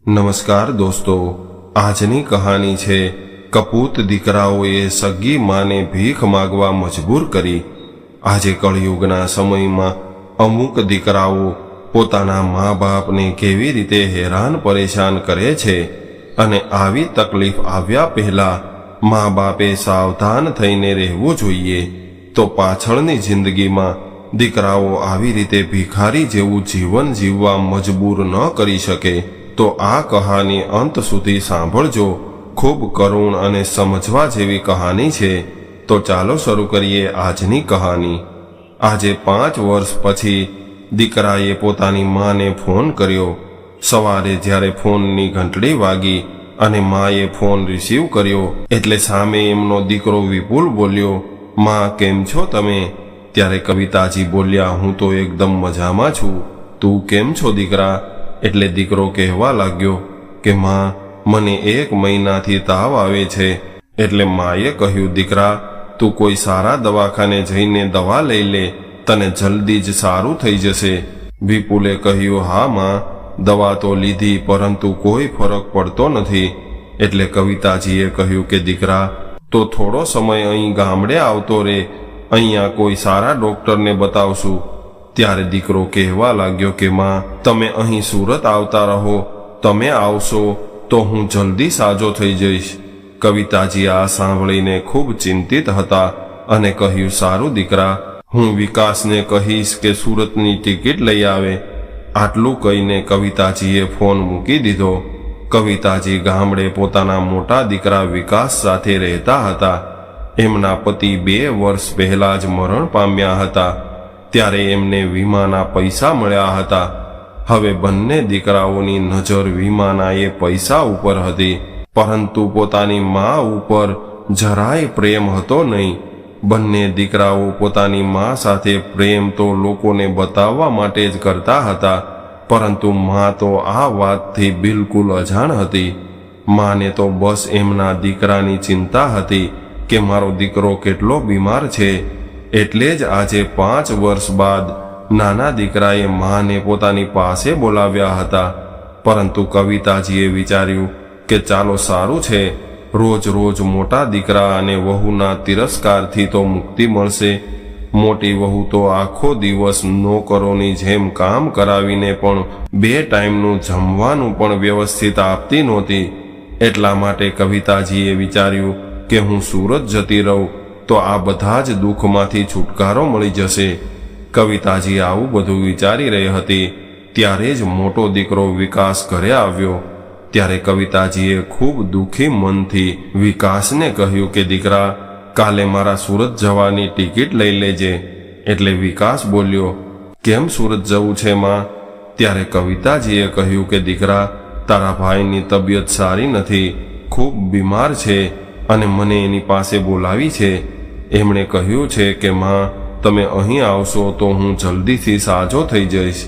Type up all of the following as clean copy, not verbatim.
નમસ્કાર દોસ્તો, આજની કહાની છે કપૂત દીકરાઓએ સગી માને ભીખ માગવા મજબૂર કરી। આજે કળયુગના સમયમાં અમુક દીકરાઓ પોતાના મા બાપને કેવી રીતે હેરાન પરેશાન કરે છે અને આવી તકલીફ આવ્યા પહેલા મા બાપે સાવધાન થઈને રહેવું જોઈએ, તો પાછળની જિંદગીમાં દીકરાઓ આવી રીતે ભિખારી જેવું જીવન જીવવા મજબૂર ન કરી શકે। તો આ કહાની અંત સુધી સાંભળજો। ખૂબ કરુણ અને સમજવા જેવી કહાની છે। તો ચાલો શરૂ કરીએ આજની કહાની। આજે 5 વર્ષ પછી દીકરાએ પોતાની માને ફોન કર્યો। સવારે જ્યારે ફોનની ઘંટડી વાગી અને માએ ફોન રિસીવ કર્યો એટલે સામે એમનો દીકરો વિપુલ બોલ્યો, માં કેમ છો તમે? ત્યારે કવિતાજી બોલ્યા, હું તો એકદમ મજામાં છું, તું કેમ છો દીકરા? એટલે દીકરો કહેવા લાગ્યો કે માં, મને 1 મહિનાથી તાવ આવે છે। એટલે માએ કહ્યું, દીકરા તું કોઈ સારા દવાખાને જઈને દવા લઈ લે, તને જલ્દી જ સારું થઈ જશે। વિપુલે કહ્યું, હા માં, દવા તો લીધી પરંતુ કોઈ ફરક પડતો નથી। એટલે કવિતાજીએ કહ્યું કે દીકરા તો થોડો સમય અહીં ગામડે આવતો રે, અહીંયા કોઈ સારા ડોક્ટરને બતાવશું। ત્યારે દીકરો કહેવા લાગ્યો કે માં, તમે અહીં સુરત આવતા રહો, તમે આવશો તો હું જલ્દી સાજો થઈ જઈશ। કવિતાજી આ સાંભળીને ખૂબ ચિંતિત હતા અને કહ્યું, સારું દીકરા, હું વિકાસને કહીશ કે સુરતની ટિકિટ લઈ આવે। આટલું કહીને કવિતાજીએ ફોન મૂકી દીધો। કવિતાજી ગામડે પોતાના મોટા દીકરા વિકાસ સાથે રહેતા હતા। એમના પતિ 2 વર્ષ પહેલા જ મરણ પામ્યા હતા। ત્યારે એમને વીમાના પૈસા મળ્યા હતા। હવે બંને દીકરાઓની નજર વીમાના એ પૈસા ઉપર હતી, પરંતુ પોતાની મા ઉપર જરાય પ્રેમ હતો નહીં। બંને દીકરાઓ પોતાની મા સાથે પ્રેમ તો લોકોને બતાવવા માટે જ કરતા હતા, પરંતુ મા તો આ વાતથી બિલકુલ અજાણ હતી। માને તો બસ એમના દીકરાની ચિંતા હતી કે મારો દીકરો કેટલો બીમાર છે। એટલે જ આજે 5 વર્ષ બાદ નાના દીકરાએ માને પોતાની પાસે બોલાવ્યા હતા। પરંતુ કવિતાજીએ વિચાર્યું કે ચાલો સારું છે, રોજ રોજ મોટા દીકરા અને વહુના તિરસ્કારથી તો મુક્તિ મળશે। મોટી વહુ તો આખો દિવસ નોકરોની જેમ કામ કરાવીને પણ 2 ટાઈમનું જમવાનું પણ વ્યવસ્થિત આપતી નહોતી। એટલા માટે કવિતાજીએ વિચાર્યું કે હું સુરત જતી રહું તો આ બધા જ દુઃખમાંથી છુટકારો મળી જશે। કવિતાજી આવું બધું વિચારી રહી હતી ત્યારે જ મોટો દીકરો વિકાસ ઘરે આવ્યો। ત્યારે કવિતાજીએ ખૂબ દુઃખી મનથી વિકાસને કહ્યું કે દીકરા, કાલે મારા સુરત જવાની ટિકિટ લઈ લેજે। એટલે વિકાસ બોલ્યો, કેમ સુરત જવું છે માં? ત્યારે કવિતાજીએ કહ્યું કે દીકરા, તારા ભાઈની તબિયત સારી નથી, ખૂબ બીમાર છે અને મને એની પાસે બોલાવી છે। એમણે કહ્યું છે કે માં, તમે અહીં આવશો તો હું જલ્દીથી સાજો થઈ જઈશ।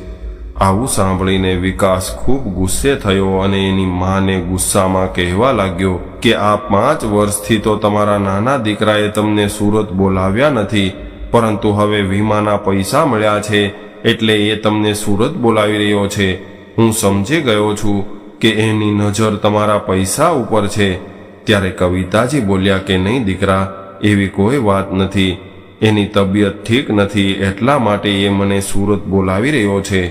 આવું સાંભળીને વિકાસ ખૂબ ગુસ્સે થયો અને એની માને ગુસ્સામાં કહેવા લાગ્યો કે આ 5 વર્ષથી તો તમારા નાના દીકરાએ તમને સુરત બોલાવ્યા નથી, પરંતુ હવે વીમાના પૈસા મળ્યા છે એટલે એ તમને સુરત બોલાવી રહ્યો છે। હું સમજી ગયો છું કે એની નજર તમારા પૈસા ઉપર છે। ત્યારે કવિતાજી બોલ્યા કે નહીં દીકરા, એવી કોઈ વાત નથી, એની તબિયત ઠીક નથી એટલા માટે એ મને સુરત બોલાવી રહ્યો છે।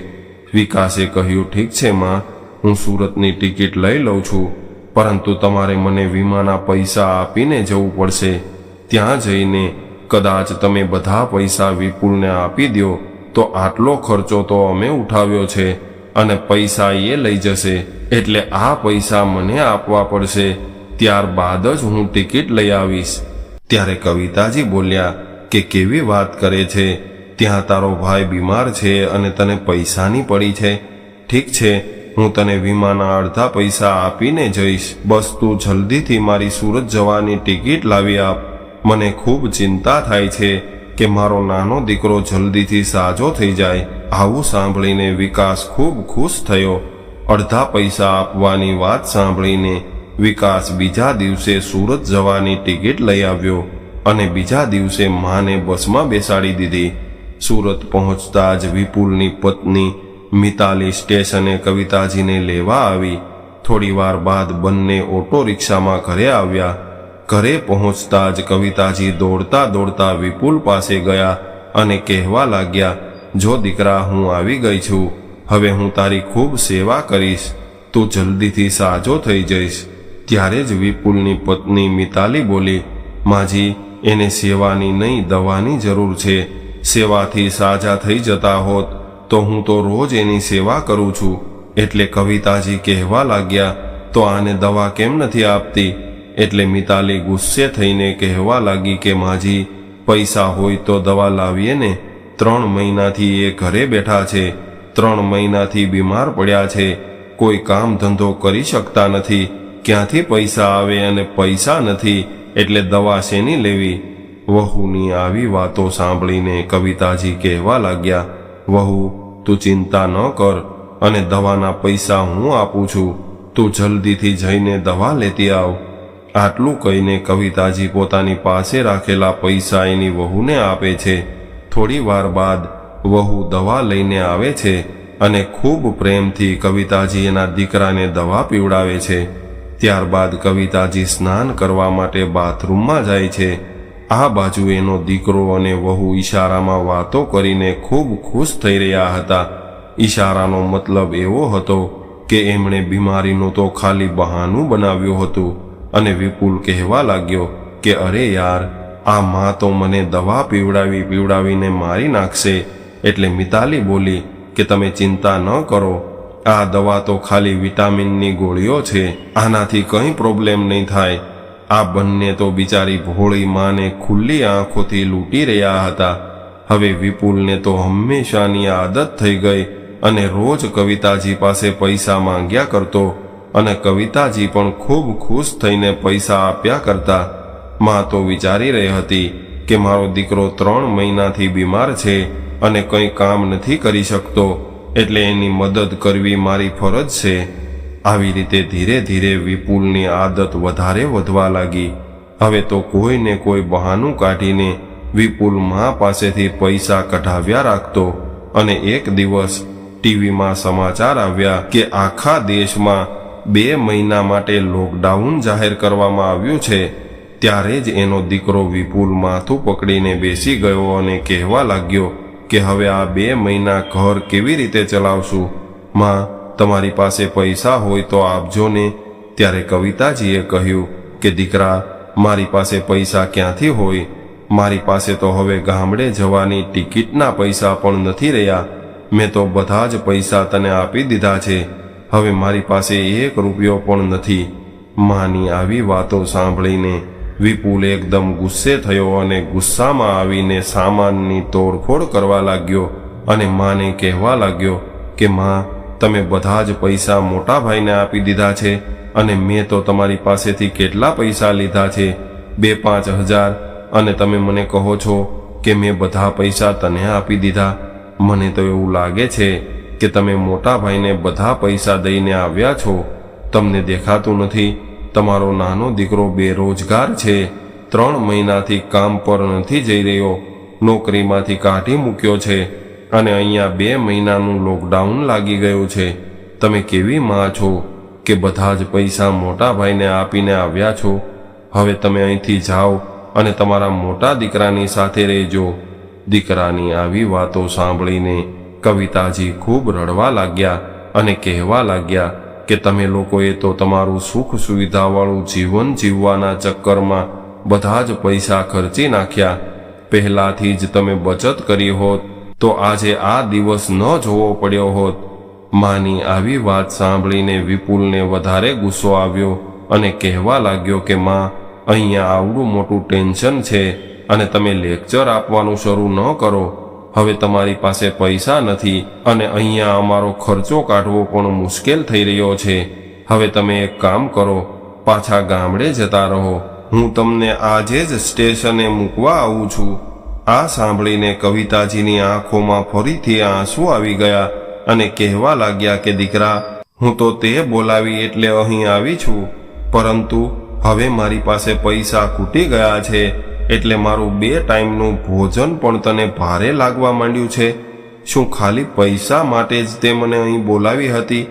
વિકાસે કહ્યું, ઠીક છે માં, હું સુરતની ટિકિટ લઈ લઉં છું, પરંતુ તમારે મને વીમાના પૈસા આપીને જવું પડશે। ત્યાં જઈને કદાચ તમે બધા પૈસા વિપુલને આપી દો તો આટલો ખર્ચો તો અમે ઉઠાવ્યો છે અને પૈસા એ લઈ જશે, એટલે આ પૈસા મને આપવા પડશે, ત્યારબાદ જ હું ટિકિટ લઈ આવીશ। ત્યારે કવિતાજી બોલ્યા કે કેવી વાત કરે છે, ત્યાં તારો ભાઈ બીમાર છે અને તને પૈસાની પડી છે? ઠીક છે, હું તને વીમાના અડધા પૈસા આપીને જઈશ, બસ તું જલ્દીથી મારી સુરત જવાની ટિકિટ લાવી આપ। મને ખૂબ ચિંતા થાય છે કે મારો નાનો દીકરો જલ્દીથી સાજો થઈ જાય। આવું સાંભળીને વિકાસ ખૂબ ખુશ થયો। અડધા પૈસા આપવાની વાત સાંભળીને વિકાસ બીજા દિવસે સુરત જવાની ટિકિટ લઈ આવ્યો અને બીજા દિવસે માને બસમાં બેસાડી દીધી। સુરત પહોંચતા જ વિપુલની પત્ની મિતાલી સ્ટેશને કવિતાજીને લેવા આવી। થોડીવાર બાદ બંને ઓટો રિક્ષામાં ઘરે આવ્યા. ઘરે પહોંચતા જ કવિતાજી દોડતા દોડતા વિપુલ પાસે ગયા અને કહેવા લાગ્યા, જો દીકરા, હું આવી ગઈ છું. હવે હું તારી ખૂબ સેવા કરીશ. તું જલ્દીથી સાજો થઈ જઈશ. ત્યારે જ વિપુલની પત્ની મિતાલી બોલી, માજી, એને સેવાની નહીં, દવાની જરૂર છે. સેવાથી સાજા થઈ જતા હોત તો હું તો રોજ એની સેવા કરું છું. એટલે કવિતાજી કહેવા લાગ્યા, તો આને દવા કેમ નથી આપતી? એટલે મિતાલી ગુસ્સે થઈને કહેવા લાગી કે માજી, પૈસા હોય તો દવા લાવીએ ને. 3 મહિનાથી એ ઘરે બેઠા છે. 3 મહિનાથી બીમાર પડ્યા છે. કોઈ કામ ધંધો કરી શકતા નથી. ક્યાંથી પૈસા આવે? અને પૈસા નથી એટલે દવા શેની લેવી? વહુની આવી વાતો સાંભળીને કવિતાજી કહેવા લાગ્યા, વહુ, તું ચિંતા ન કર અને દવાના પૈસા હું આપું છું. તું જલ્દીથી જઈને દવા લેતી આવ. આટલું કહીને કવિતાજી પોતાની પાસે રાખેલા પૈસા એની વહુને આપે છે. થોડી વાર બાદ વહુ દવા લઈને આવે છે અને ખૂબ પ્રેમથી કવિતાજી એના દીકરાને દવા પીવડાવે છે. ત્યારબાદ કવિતાજી સ્નાન કરવા માટે બાથરૂમમાં જાય છે. આ બાજુ એનો દીકરો અને વહુ ઈશારામાં વાતો કરીને ખૂબ ખુશ થઈ રહ્યા હતા. ઈશારાનો મતલબ એવો હતો કે એમણે બીમારીનું તો ખાલી બહાનું બનાવ્યું હતું. અને વિપુલ કહેવા લાગ્યો કે અરે યાર, આ માં તો મને દવા પીવડાવીને મારી નાખશે. એટલે મિતાલી બોલી કે તમે ચિંતા ન કરો, આ દવા તો ખાલી વિટામિનની ગોળીઓ છે. આનાથી કંઈ પ્રોબ્લેમ નહીં થાય. આ બંને તો બિચારી ભોળી માને ખુલ્લી આંખોથી લૂંટી રહ્યા હતા. હવે વિપુલને તો હંમેશાની આદત થઈ ગઈ અને રોજ કવિતાજી પાસે પૈસા માંગ્યા કરતો અને કવિતાજી પણ ખૂબ ખુશ થઈને પૈસા આપ્યા કરતા. માં તો વિચારી રહી હતી કે મારો દીકરો 3 મહિનાથી બીમાર છે અને કંઈ કામ નથી કરી શકતો, એટલે એની મદદ કરવી મારી ફરજ છે. આવી રીતે ધીરે ધીરે વિપુલની આદત વધારે વધવા લાગી. હવે તો કોઈને કોઈ બહાનું કાઢીને વિપુલ માં પાસેથી પૈસા કઢાવ્યા રાખતો. અને એક દિવસ ટીવીમાં સમાચાર આવ્યા કે આખા દેશમાં 2 મહિના માટે લોકડાઉન જાહેર કરવામાં આવ્યું છે. ત્યારે જ એનો દીકરો વિપુલ માથું પકડીને બેસી ગયો અને કહેવા લાગ્યો કે હવે આ 2 મહિના ઘર કેવી રીતે ચલાવશું? માં, તમારી પાસે પૈસા હોય તો આપજો ને. ત્યારે કવિતાજીએ કહ્યું કે દીકરા, મારી પાસે પૈસા ક્યાંથી હોય? મારી પાસે તો હવે ગામડે જવાની ટિકિટના પૈસા પણ નથી રહ્યા. મેં તો બધા જ પૈસા તને આપી દીધા છે. હવે મારી પાસે 1 રૂપિયો પણ નથી. માની આવી વાતો સાંભળીને વિપુલ એકદમ ગુસ્સે થયો અને ગુસ્સામાં આવીને સામાનની તોડફોડ કરવા લાગ્યો અને માને કહેવા લાગ્યો કે માં, તમે બધા જ પૈસા મોટા ભાઈને આપી દીધા છે અને મેં તો તમારી પાસેથી કેટલા પૈસા લીધા છે? 2-5 હજાર, અને તમે મને કહો છો કે મેં બધા પૈસા તને આપી દીધા. મને તો એવું લાગે છે કે તમે મોટા ભાઈને બધા પૈસા દઈને આવ્યા છો. તમને દેખાતું નથી તમારો નાનો દીકરો બેરોજગાર છે. 3 મહિનાથી કામ પર નથી જઈ રહ્યો. નોકરીમાંથી કાઢી મૂક્યો છે અને અહીંયા 2 મહિનાનું લોકડાઉન લાગી ગયું છે. તમે કેવી માં છો કે બધા જ પૈસા મોટા ભાઈને આપીને આવ્યા છો? હવે તમે અહીંથી જાઓ અને તમારા મોટા દીકરાની સાથે રહેજો. દીકરાની આવી વાતો સાંભળીને કવિતાજી ખૂબ રડવા લાગ્યા અને કહેવા લાગ્યા કે તમે લોકોએ તો તમારું સુખ સુવિધાવાળું જીવન જીવવાના ચક્કરમાં બધા જ પૈસા ખર્ચી નાખ્યા. પહેલાથી જ તમે બચત કરી હોત તો આજે આ દિવસ ન જોવો પડ્યો હોત. માની આવી વાત સાંભળીને વિપુલને વધારે ગુસ્સો આવ્યો અને કહેવા લાગ્યો કે માં, અહીંયા આવડું મોટું ટેન્શન છે અને તમે લેક્ચર આપવાનું શરૂ ન કરો. હવે તમારી પાસે પૈસા નથી અને અહીંયા અમારો ખર્ચો કાઢવો પણ મુશ્કેલ થઈ રહ્યો છે. હવે તમે એક કામ કરો, પાછા ગામડે જતા રહો. હું તમને આજે જ સ્ટેશને મૂકવા આવું છું. આ સાંભળીને કવિતાજીની આંખોમાં ફરીથી આંસુ આવી ગયા અને કહેવા લાગ્યા કે દીકરા, હું તો તે બોલાવી એટલે અહીં આવી છું, પરંતુ હવે મારી પાસે પૈસા ખૂટી ગયા છે એટલે મારું 2 ટાઈમનું ભોજન પણ તને ભારે લાગવા માંડ્યું છે. શું ખાલી પૈસા માટે જ તે મને અહીં બોલાવી હતી?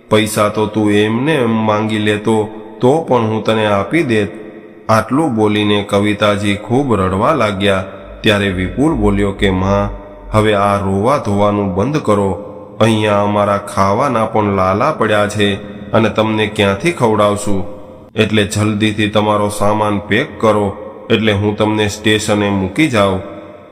પૈસા તો તું એમને એમ માંગી લેતો તો પણ હું તને આપી દેત. આટલું બોલીને કવિતાજી ખૂબ રડવા લાગ્યા. ત્યારે વિપુલ બોલ્યો કે માં, હવે આ રોવા ધોવાનું બંધ કરો. અહીંયા અમારા ખાવાના પણ લાલા પડ્યા છે અને તમને ક્યાંથી ખવડાવશું? એટલે જલ્દીથી તમારો સામાન પેક કરો, એટલે હું તમને સ્ટેશને મૂકી જાઉં.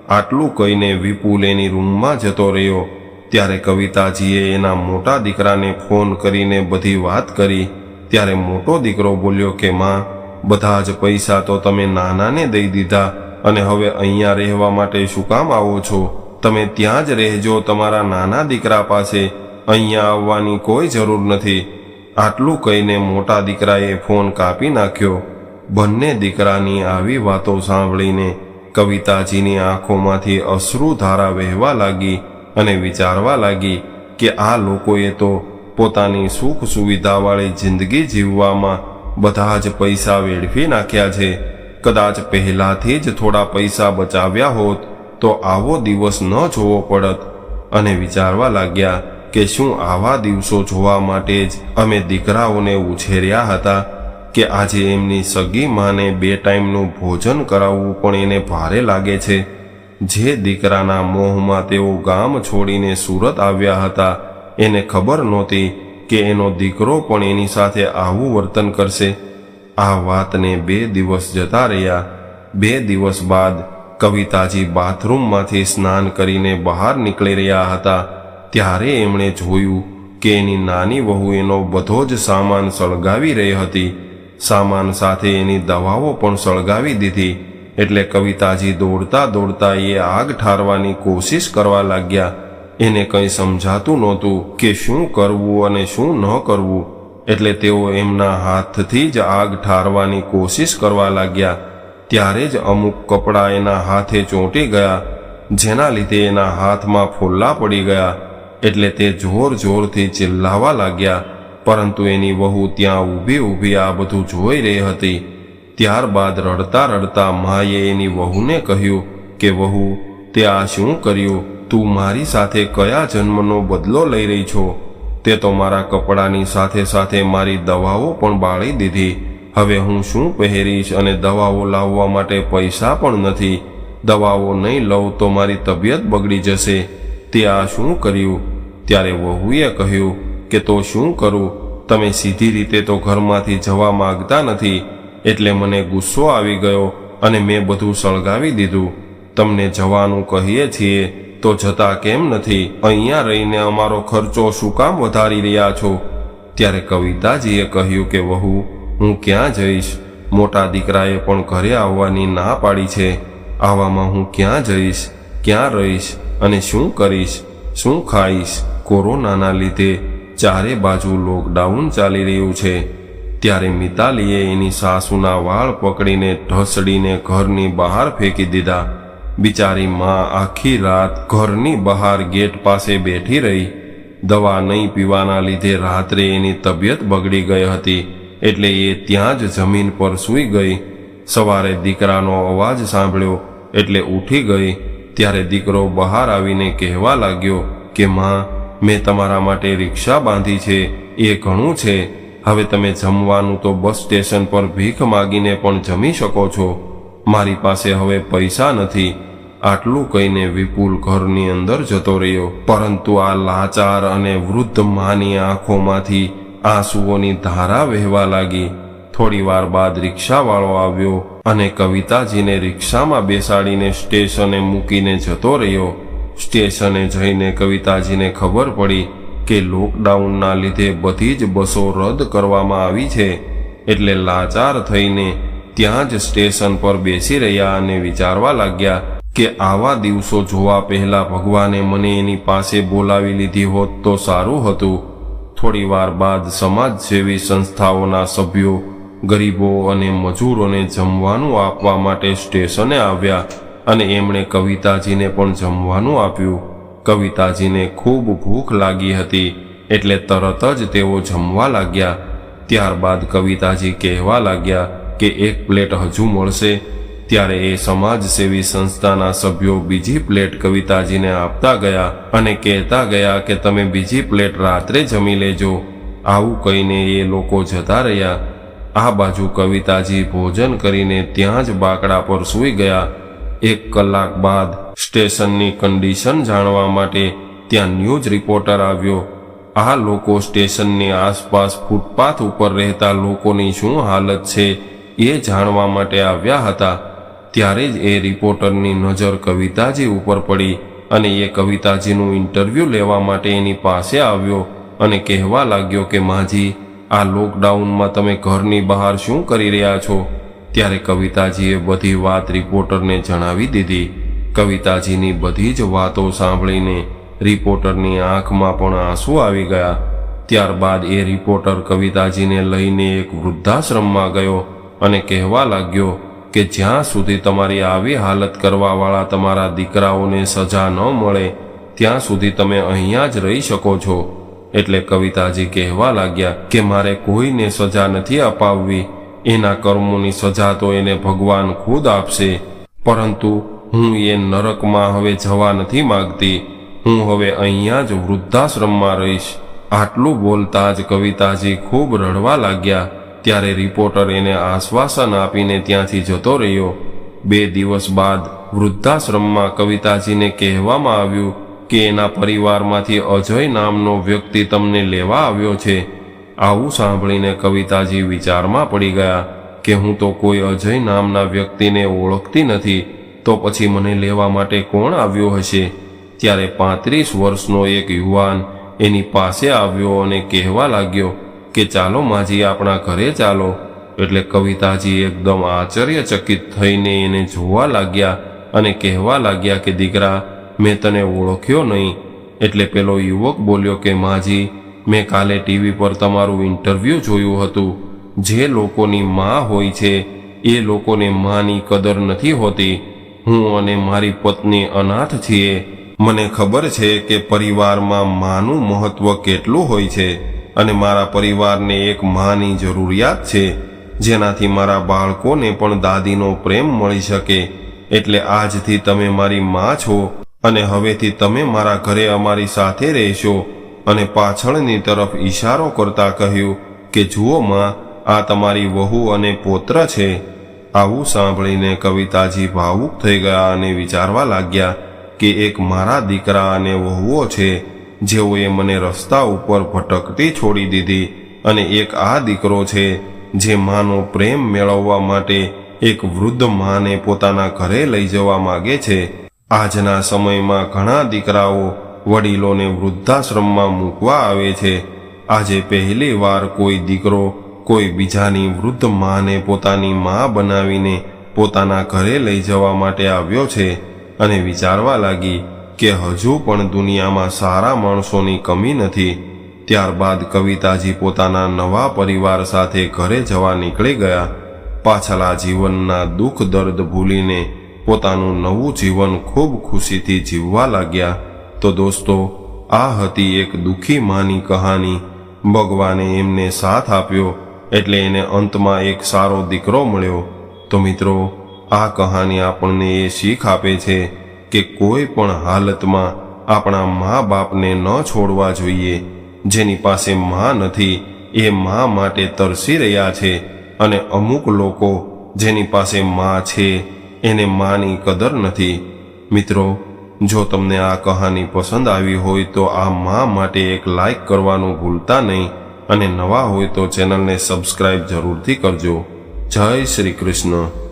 આટલું કહીને વિપુલ એની રૂમમાં જતો રહ્યો. ત્યારે કવિતાજીએ એના મોટા દીકરાને ફોન કરીને બધી વાત કરી. ત્યારે મોટો દીકરો બોલ્યો કે માં, બધા જ પૈસા તો તમે નાનાને દઈ દીધા અને હવે અહીંયા રહેવા માટે શું કામ આવો છો? તમે ત્યાં જ રહેજો તમારા નાના દીકરા પાસે, અહીંયા આવવાની કોઈ જરૂર નથી. આટલું કહીને મોટા દીકરાએ ફોન કાપી નાખ્યો. બંને દીકરાની આવી વાતો સાંભળીને કવિતાજીની આંખોમાંથી અશ્રુધારા વહેવા લાગી અને વિચારવા લાગી કે આ લોકોએ તો પોતાની સુખ સુવિધાવાળી જિંદગી જીવવામાં બધા જ પૈસા વેડફી નાખ્યા છે. કદાચ પહેલાથી જ થોડા પૈસા બચાવ્યા હોત તો આવો દિવસ ન જોવો પડત. અને વિચારવા લાગ્યા કે શું આવા દિવસો જોવા માટે જ અમે દીકરાઓને ઉછેર્યા હતા કે આજે એમની સગી માને 2 ટાઈમનું ભોજન કરાવવું પણ એને ભારે લાગે છે. જે દીકરાના મોહમાં તેઓ ગામ છોડીને સુરત આવ્યા હતા, એને ખબર નહોતી કે એનો દીકરો પણ એની સાથે આવું વર્તન કરશે. આ વાતને 2 દિવસ જતા રહ્યા. 2 દિવસ બાદ કવિતાજી બાથરૂમમાંથી સ્નાન કરીને બહાર નીકળી રહ્યા હતા. ત્યારે એમણે જોયું કે એની નાની વહુ એનો બધો જ સામાન સળગાવી રહી હતી. સામાન સાથે એની દવાઓ પણ સળગાવી દીધી. એટલે કવિતાજી દોડતા દોડતા એ આગ ઠારવાની કોશિશ કરવા લાગ્યા. એને કંઈ સમજાતું નહોતું કે શું કરવું અને શું ન કરવું. એટલે તેઓ એમના હાથથી જ આગ ઠારવાની કોશિશ કરવા લાગ્યા. ત્યારે જ અમુક કપડાં એના હાથે ચોંટી ગયા, જેના લીધે એના હાથમાં ફોલ્લા પડી ગયા. એટલે તે જોર જોરથી ચિલ્લાવા લાગ્યા. પરંતુ એની વહુ ત્યાં ઊભી ઊભી આ બધું જોઈ રહી હતી. ત્યારબાદ રડતા રડતા માએ એની વહુને કહ્યું કે વહુ, તે આ શું કર્યું? તું મારી સાથે કયા જન્મનો બદલો લઈ રહી છો? તે તો મારા કપડાની સાથે સાથે મારી દવાઓ પણ બાળી દીધી. હવે હું શું પહેરીશ અને દવાઓ લાવવા માટે પૈસા પણ નથી. દવાઓ નહીં લઉં તો મારી તબિયત બગડી જશે. તે આ શું કર્યું? ત્યારે વહુએ કહ્યું કે તો શું કરું? તમે સીધી રીતે તો ઘરમાંથી જવા માંગતા નથી, એટલે મને ગુસ્સો આવી ગયો અને મેં બધું સળગાવી દીધું. તમને જવાનું કહીએ છીએ તો જતા કેમ નથી? અહીંયા રહીને અમારો ખર્ચો શું કામ વધારી રહ્યા છો? ત્યારે કવિતાજીએ કહ્યું કે વહુ, હું ક્યાં જઈશ? મોટા દીકરાએ પણ ઘરે આવવાની ના પાડી છે. આવામાં હું ક્યાં જઈશ, ક્યાં રહીશ અને શું કરીશ, શું ખાઈશ? કોરોનાના લીધે ચારે બાજુ લોકડાઉન ચાલી રહ્યું છે. ત્યારે મિતાલીએ એની સાસુના વાળ પકડીને ઢસડીને ઘરની બહાર ફેંકી દીધા. બિચારી માં આખી રાત ઘરની બહાર ગેટ પાસે બેઠી રહી. દવા નહીં પીવાના લીધે રાત્રે એની તબિયત બગડી ગઈ હતી, એટલે એ ત્યાં જ જમીન પર સૂઈ ગઈ. સવારે દીકરાનો અવાજ સાંભળ્યો એટલે ઉઠી ગઈ. ત્યારે દીકરો બહાર આવીને કહેવા લાગ્યો કે માં, મેં તમારા માટે રિક્ષા બાંધી છે, એ ઘણું છે. હવે તમે જમવાનું તો બસ સ્ટેશન પર ભીખ માગીને પણ જમી શકો છો. મારી પાસે હવે પૈસા નથી. આટલું કહીને વિપુલ ઘરની અંદર જતો રહ્યો. પરંતુ આ લાચાર અને વૃદ્ધ માની આંખોમાંથી આંસુઓની ધારા વહેવા લાગી. થોડી વાર બાદ રિક્ષાવાળો આવ્યો અને કવિતાજીને રિક્ષામાં બેસાડીને સ્ટેશને મૂકીને જતો રહ્યો. સ્ટેશને જઈને કવિતાજીને ખબર પડી કે લોકડાઉનના લીધે બધી જ બસો રદ કરવામાં આવી છે. એટલે લાચાર થઈને ત્યાં જ સ્ટેશન પર બેસી રહ્યા અને વિચારવા લાગ્યા કે આવા દિવસો જોવા પહેલા ભગવાને મને એની પાસે બોલાવી લીધી હોત તો સારું હતું. થોડી વાર બાદ સમાજ જેવી સંસ્થાઓના સભ્યો ગરીબો અને મજૂરોને જમવાનું આપવા માટે સ્ટેશને આવ્યા અને એમણે કવિતાજીને પણ જમવાનું આપ્યું. કવિતાજીને ખૂબ ભૂખ લાગી હતી, એટલે તરત જ તેઓ જમવા લાગ્યા. ત્યારબાદ કવિતાજી કહેવા લાગ્યા કે 1 પ્લેટ હજુ મળશે. ત્યારે એ સમાજસેવી સંસ્થાના સભ્યો બીજી પ્લેટ કવિતાજીને આપતા ગયા અને કહેતા ગયા કે તમે બીજી પ્લેટ રાત્રે જમી લેજો. આવું કહીને એ લોકો જતા રહ્યા। આ બાજુ કવિતાજી ભોજન કરીને ત્યાં જ બાકડા પર સૂઈ ગયા। 1 કલાક બાદ સ્ટેશનની કન્ડિશન જાણવા માટે ત્યાં ન્યૂઝ રિપોર્ટર આવ્યો। આ લોકો સ્ટેશનની આસપાસ ફૂટપાથ ઉપર રહેતા લોકોની શું હાલત છે એ જાણવા માટે આવ્યા હતા। ત્યારે જ એ રિપોર્ટરની નજર કવિતાજી ઉપર પડી અને એ કવિતાજીનું ઇન્ટરવ્યૂ લેવા માટે એની પાસે આવ્યો અને કહેવા લાગ્યો કે માજી, આ લોકડાઉનમાં તમે ઘરની બહાર શું કરી રહ્યા છો? ત્યારે કવિતાજીએ બધી વાત રિપોર્ટરને જણાવી દીધી। કવિતાજીની બધી જ વાતો સાંભળીને રિપોર્ટરની આંખમાં પણ આંસુ આવી ગયા। ત્યારબાદ એ રિપોર્ટર કવિતાજીને લઈને એક વૃદ્ધાશ્રમમાં ગયો અને કહેવા લાગ્યો કે જ્યાં સુધી તમારી આવી હાલત કરવાવાળા તમારા દીકરાઓને સજા ન મળે ત્યાં સુધી તમે અહીંયા જ રહી શકો છો। એટલે કવિતાજી કહેવા લાગ્યા કે મારે કોઈને સજા નથી અપાવવી, એના કર્મોની સજા તો એને ભગવાન ખુદ આપશે, પરંતુ હું એ નરકમાં હવે જવા નથી માંગતી, હું હવે અહીંયા જ વૃદ્ધાશ્રમમાં રહીશ। આટલું બોલતા જ કવિતાજી ખૂબ રડવા લાગ્યા। ત્યારે રિપોર્ટર એને આશ્વાસન આપીને ત્યાંથી જતો રહ્યો। 2 દિવસ બાદ વૃદ્ધાશ્રમમાં કવિતાજીને કહેવામાં આવ્યું કે એના પરિવારમાંથી અજય નામનો વ્યક્તિ તમને લેવા આવ્યો છે। આવું સાંભળીને કવિતાજી વિચારમાં પડી ગયા કે હું તો કોઈ અજય નામના વ્યક્તિને ઓળખતી નથી, તો પછી મને લેવા માટે કોણ આવ્યો હશે? ત્યારે 35 વર્ષનો એક યુવાન એની પાસે આવ્યો અને કહેવા લાગ્યો કે ચાલો માજી, આપણા ઘરે ચાલો। એટલે કવિતાજી એકદમ આશ્ચર્યચકિત થઈને એને જોવા લાગ્યા અને કહેવા લાગ્યા કે દીકરા, મેં તને ઓળખ્યો નહીં। એટલે પેલો યુવક બોલ્યો કે માજી, મેં કાલે ટીવી પર તમારું ઇન્ટરવ્યૂ જોયું હતું। જે લોકોની માં હોય છે એ લોકોને માની કદર નથી હોતી। હું અને મારી પત્ની અનાથ છીએ। મને ખબર છે કે પરિવારમાં માનું મહત્વ કેટલું હોય છે અને મારા પરિવારને એક માની જરૂરિયાત છે, જેનાથી મારા બાળકોને પણ દાદીનો પ્રેમ મળી શકે। એટલે આજથી તમે મારી માં છો અને હવેથી તમે મારા ઘરે અમારી સાથે રહેશો। અને પાછળની તરફ ઈશારો કરતા કહ્યું કે જુઓ માં, આ તમારી વહુ અને પૌત્ર છે। આવું સાંભળીને કવિતાજી ભાવુક થઈ ગયા અને વિચારવા લાગ્યા કે એક મારા દીકરા અને વહુઓ છે જેઓએ મને રસ્તા ઉપર ભટકતી છોડી દીધી, અને એક આ દીકરો છે જે માનો પ્રેમ મેળવવા માટે એક વૃદ્ધ માને પોતાના ઘરે લઈ જવા માગે છે। આજના સમયમાં ઘણા દીકરાઓ વડીલોને વૃદ્ધાશ્રમમાં મૂકવા આવે છે। આજે પહેલી વાર કોઈ દીકરો કોઈ બીજાની વૃદ્ધ માને પોતાની માં બનાવીને પોતાના ઘરે લઈ જવા માટે આવ્યો છે અને વિચારવા લાગી કે હજુ પણ દુનિયામાં સારા માણસોની કમી નથી। ત્યારબાદ કવિતાજી પોતાના નવા પરિવાર સાથે ઘરે જવા નીકળી ગયા। પાછલા જીવનના દુઃખ દર્દ ભૂલીને પોતાનું નવું જીવન ખૂબ ખુશીથી જીવવા લાગ્યા। તો દોસ્તો, આ હતી એક દુઃખી માની કહાની। ભગવાને એમને સાથ આપ્યો એટલે એને અંતમાં એક સારો દીકરો મળ્યો। તો મિત્રો, આ કહાની આપણને એ શીખ આપે છે કે કોઈ પણ હાલતમાં આપણા મા બાપને ન છોડવા જોઈએ। જેની પાસે માં નથી એ માં માટે તરસી રહ્યા છે, અને અમુક લોકો જેની પાસે માં છે એને માની કદર નથી। મિત્રો, જો તમને આ કહાની પસંદ આવી હોય તો આ માં માટે એક લાઈક કરવાનું ભૂલતા નહીં, અને નવા હોય તો ચેનલને સબસ્ક્રાઇબ જરૂરથી કરજો। જય શ્રી કૃષ્ણ।